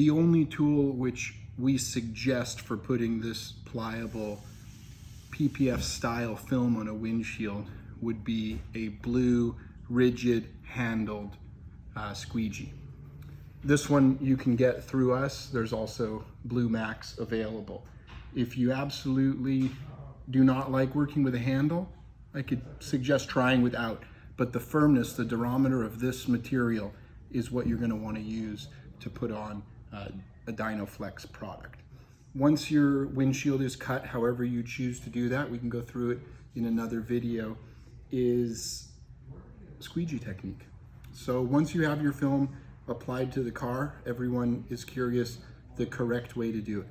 The only tool which we suggest for putting this pliable PPF style film on a windshield would be a blue rigid handled Squeegee. This one you can get through us. There's also Blue Max available. If you absolutely do not like working with a handle, I could suggest trying without, but the firmness, the durometer of this material is what you're going to want to use to put on a DYNOflex product. Once your windshield is cut, however you choose to do that, we can go through it in another video, is squeegee technique. So once you have your film applied to the car, everyone is curious the correct way to do it.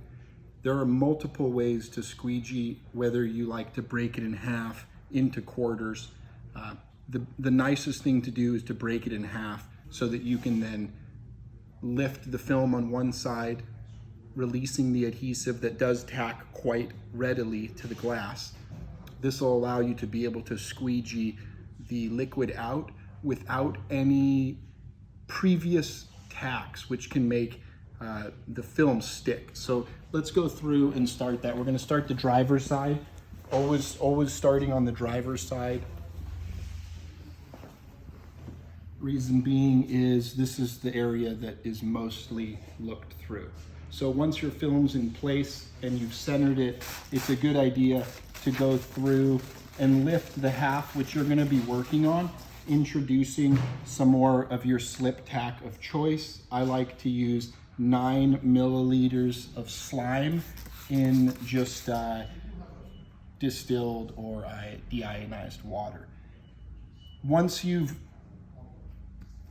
There are multiple ways to squeegee, whether you like to break it in half, into quarters. The nicest thing to do is to break it in half so that you can then lift the film on one side, releasing the adhesive that does tack quite readily to the glass. This will allow you to be able to squeegee the liquid out without any previous tacks, which can make the film stick. So let's go through and start that. We're going to start the driver's side, always starting on the driver's side. Reason being is this is the area that is mostly looked through. So once your film's in place and you've centered it, it's a good idea to go through and lift the half which you're going to be working on, introducing some more of your slip tack of choice. I like to use 9 milliliters of slime in just distilled or deionized water. Once you've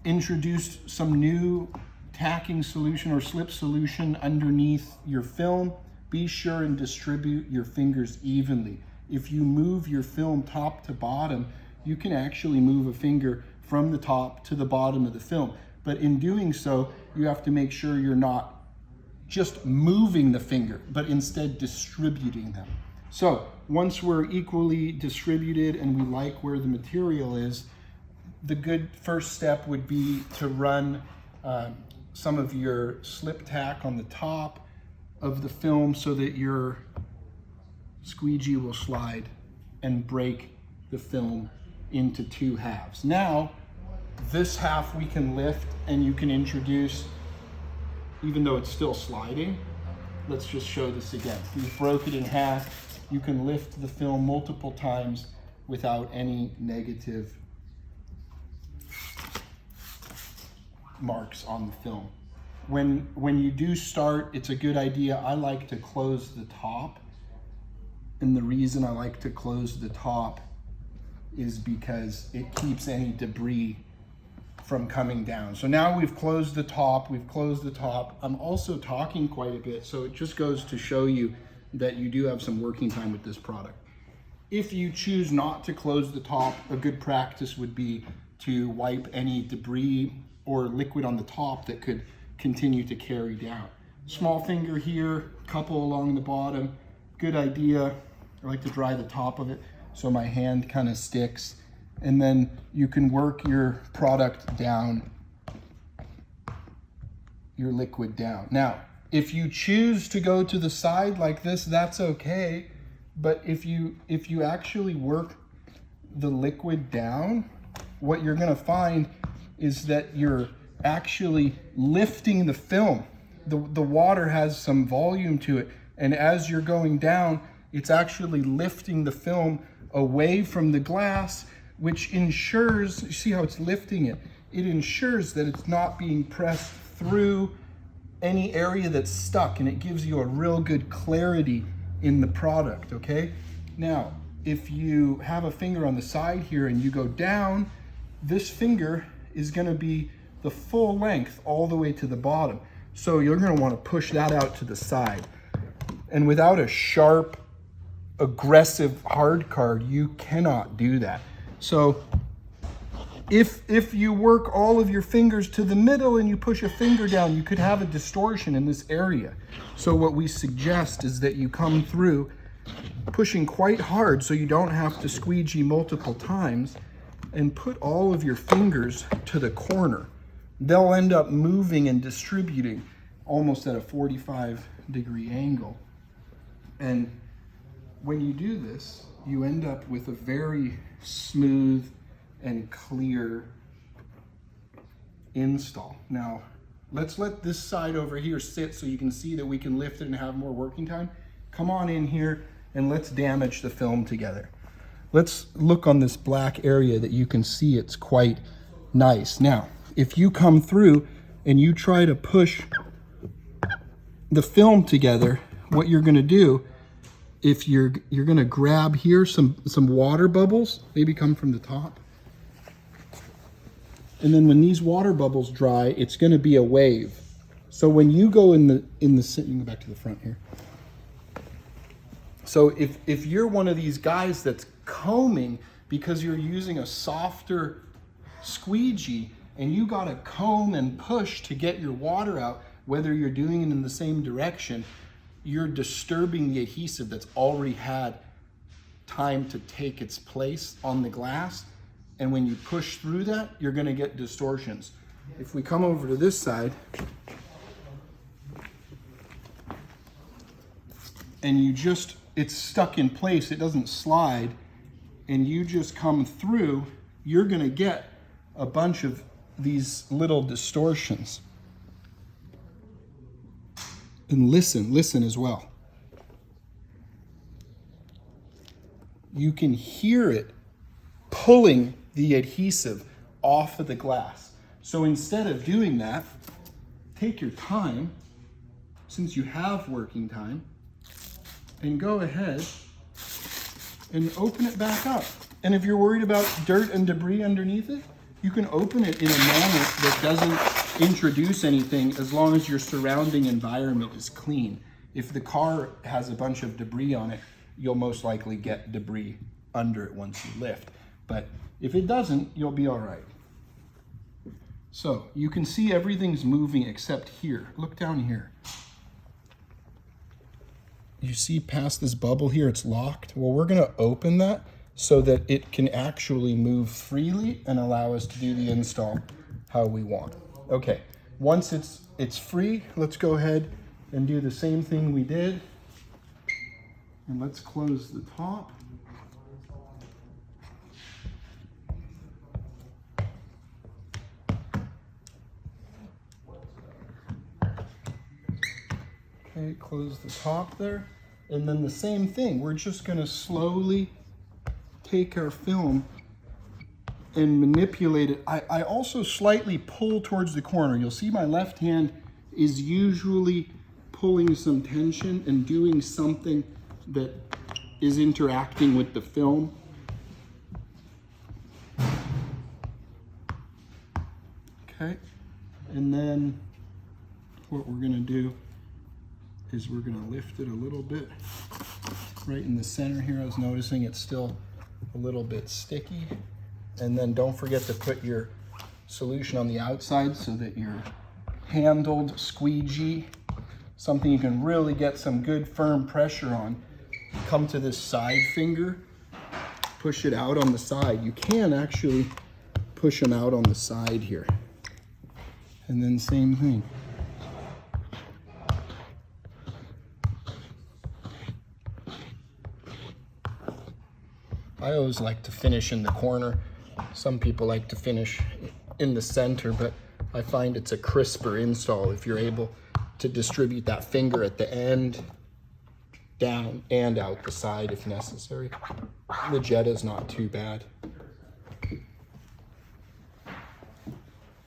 introduced some new tacking solution or slip solution underneath your film, be sure and distribute your fingers evenly. If you move your film top to bottom, you can actually move a finger from the top to the bottom of the film. But in doing so, you have to make sure you're not just moving the finger, but instead distributing them. So once we're equally distributed and we like where the material is, the good first step would be to run some of your slip tack on the top of the film so that your squeegee will slide and break the film into 2 halves. Now, this half we can lift and you can introduce, even though it's still sliding. Let's just show this again. You've broken it in half. You can lift the film multiple times without any negative marks on the film. When you do start, it's a good idea. I like to close the top. And the reason I like to close the top is because it keeps any debris from coming down. So now we've closed the top, I'm also talking quite a bit, so it just goes to show you that you do have some working time with this product. If you choose not to close the top, a good practice would be to wipe any debris or liquid on the top that could continue to carry down. Small finger here, couple along the bottom, good idea. I like to dry the top of it so my hand kind of sticks, and then you can work your product down, your liquid down. Now, if you choose to go to the side like this, that's okay, but if you actually work the liquid down, what you're gonna find is that you're actually lifting the film. The water has some volume to it, and as you're going down, it's actually lifting the film away from the glass, which ensures, you see how it's lifting it? It ensures that it's not being pressed through any area that's stuck, and it gives you a real good clarity in the product, okay? Now, if you have a finger on the side here and you go down, this finger is gonna be the full length all the way to the bottom. So you're gonna wanna push that out to the side. And without a sharp, aggressive hard card, you cannot do that. So if you work all of your fingers to the middle and you push a finger down, you could have a distortion in this area. So what we suggest is that you come through pushing quite hard so you don't have to squeegee multiple times, and put all of your fingers to the corner. They'll end up moving and distributing almost at a 45-degree angle. And when you do this, you end up with a very smooth and clear install. Now, let's let this side over here sit so you can see that we can lift it and have more working time. Come on in here and let's damage the film together. Let's look on this black area that you can see it's quite nice. Now, if you come through and you try to push the film together, what you're gonna do, if you're gonna grab here some water bubbles, maybe come from the top. And then when these water bubbles dry, it's gonna be a wave. So when you go you can go back to the front here. So if you're one of these guys that's combing because you're using a softer squeegee and you gotta comb and push to get your water out, whether you're doing it in the same direction, you're disturbing the adhesive that's already had time to take its place on the glass. And when you push through that, you're gonna get distortions. If we come over to this side, and it's stuck in place, it doesn't slide, and you just come through, you're gonna get a bunch of these little distortions. And listen as well. You can hear it pulling the adhesive off of the glass. So instead of doing that, take your time, since you have working time, and go ahead and open it back up. And if you're worried about dirt and debris underneath it, you can open it in a manner that doesn't introduce anything as long as your surrounding environment is clean. If the car has a bunch of debris on it, you'll most likely get debris under it once you lift. But if it doesn't, you'll be all right. So you can see everything's moving except here. Look down here. You see past this bubble here, it's locked. Well, we're gonna open that so that it can actually move freely and allow us to do the install how we want. Okay, once it's free, let's go ahead and do the same thing we did. And let's close the top. Okay, close the top there. And then the same thing, we're just gonna slowly take our film and manipulate it. I also slightly pull towards the corner. You'll see my left hand is usually pulling some tension and doing something that is interacting with the film. Okay, and then what we're gonna do is we're gonna lift it a little bit. Right in the center here, I was noticing it's still a little bit sticky. And then don't forget to put your solution on the outside so that your handled squeegee, something you can really get some good firm pressure on, come to this side finger, push it out on the side. You can actually push them out on the side here. And then same thing. I always like to finish in the corner. Some people like to finish in the center, but I find it's a crisper install if you're able to distribute that finger at the end, down and out the side if necessary. The Jetta's not too bad.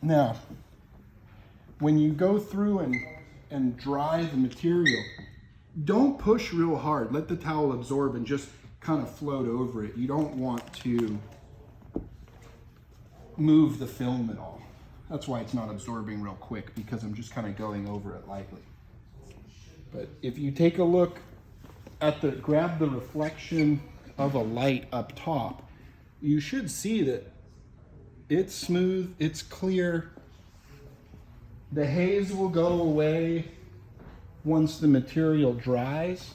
Now, when you go through and dry the material, don't push real hard. Let the towel absorb and just kind of float over it. You don't want to move the film at all. That's why it's not absorbing real quick, because I'm just kind of going over it lightly. But if you take a look at grab the reflection of a light up top, you should see that it's smooth, it's clear. The haze will go away once the material dries.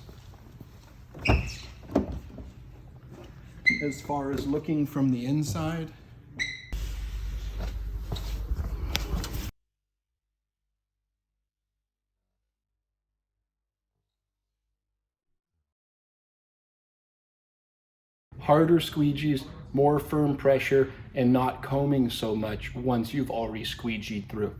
As far as looking from the inside. harder squeegees, more firm pressure, and not combing so much once you've already squeegeed through.